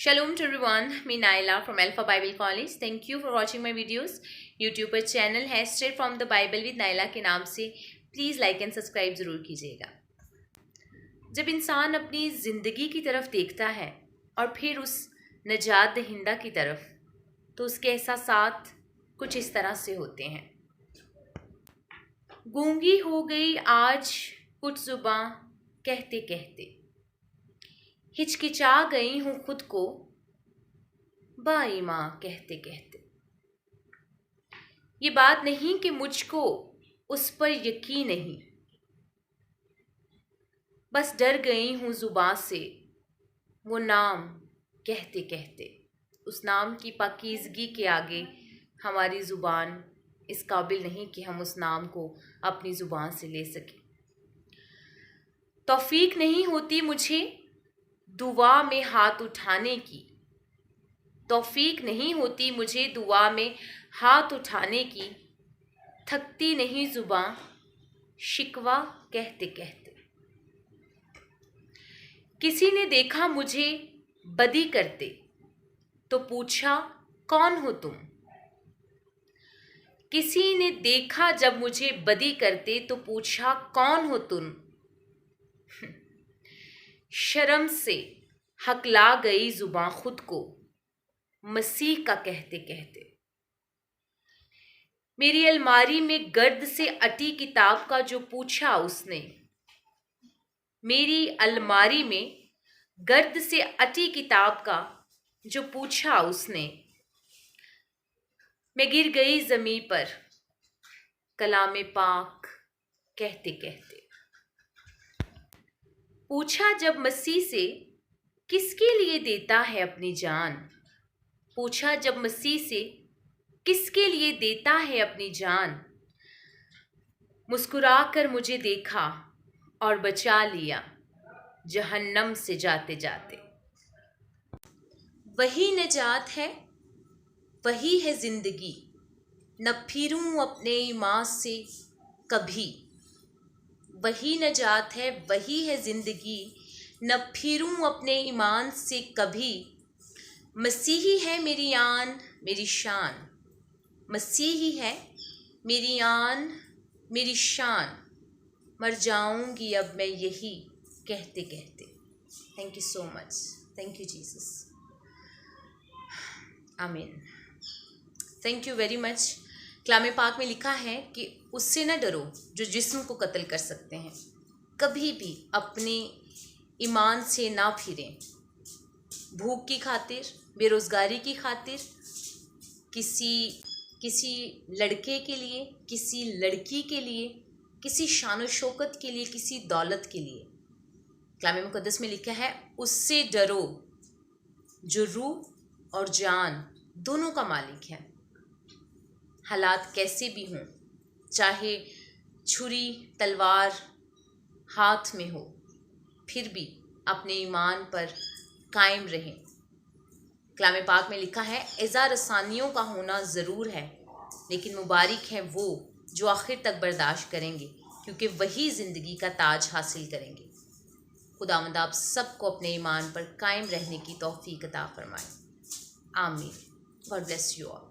Shalom to everyone, मैं Naila from Alpha Bible College. Thank you for watching my videos. YouTube पर channel है Straight from the Bible with Naila के नाम से. Please like and subscribe ज़रूर कीजिएगा. जब इंसान अपनी ज़िंदगी की तरफ देखता है और फिर उस नजात दहिंदा की तरफ, तो उसके एहसासात कुछ इस तरह से होते हैं. गूंगी हो गई आज कुछ ज़ुबां कहते कहते, हिचकिचा गई हूँ खुद को बाईमां कहते कहते. ये बात नहीं कि मुझको उस पर यकीन नहीं, बस डर गई हूँ ज़ुबां से वो नाम कहते कहते. उस नाम की पाकीज़गी के आगे हमारी ज़ुबान इस काबिल नहीं कि हम उस नाम को अपनी ज़ुबान से ले सकें. तौफीक नहीं होती मुझे दुआ में हाथ उठाने की, तौफीक नहीं होती मुझे दुआ में हाथ उठाने की. थकती नहीं ज़ुबां शिकवा कहते कहते. किसी ने देखा मुझे बदी करते तो पूछा कौन हो तुम. किसी ने देखा जब मुझे बदी करते तो पूछा कौन हो तुम. शर्म से हकला गई ज़ुबां खुद को मसीह का कहते कहते. मेरी अलमारी में गर्द से अटी किताब का जो पूछा उसने, मेरी अलमारी में गर्द से अटी किताब का जो पूछा उसने. मैं गिर गई ज़मीं पर कलामे पाक कहते कहते. पूछा जब मसीह से किसके लिए देता है अपनी जान. पूछा जब मसीह से किसके लिए देता है अपनी जान. मुस्कुरा कर मुझे देखा और बचा लिया जहन्नम से जाते जाते. वही नजात है, वही है ज़िंदगी, न फिरूं अपने ईमान से कभी. वही नजात है, वही है ज़िंदगी, न फिरूं अपने ईमान से कभी. मसीही है मेरी आन मेरी शान, मसीही है मेरी आन मेरी शान. मर जाऊंगी अब मैं यही कहते कहते. Thank you so much. Thank you Jesus. आमीन. Thank you very much. कलामे पाक में लिखा है कि उससे न डरो जो जिस्म को कत्ल कर सकते हैं. कभी भी अपने ईमान से ना फिरें. भूख की खातिर, बेरोज़गारी की खातिर, किसी लड़के के लिए, किसी लड़की के लिए, किसी शान व शौकत के लिए, किसी दौलत के लिए. कलामे मुक़द्दस में लिखा है उससे डरो जो रूह और जान दोनों का मालिक है. हालात कैसे भी हों, चाहे छुरी तलवार हाथ में हो, फिर भी अपने ईमान पर कायम रहें. कलामे पाक में लिखा है इज़ा रसानियों का होना ज़रूर है, लेकिन मुबारक है वो जो आखिर तक बर्दाश्त करेंगे, क्योंकि वही ज़िंदगी का ताज हासिल करेंगे. खुदावंद आप सबको अपने ईमान पर कायम रहने की तौफीक अता फरमाए. आमीन. God bless you all.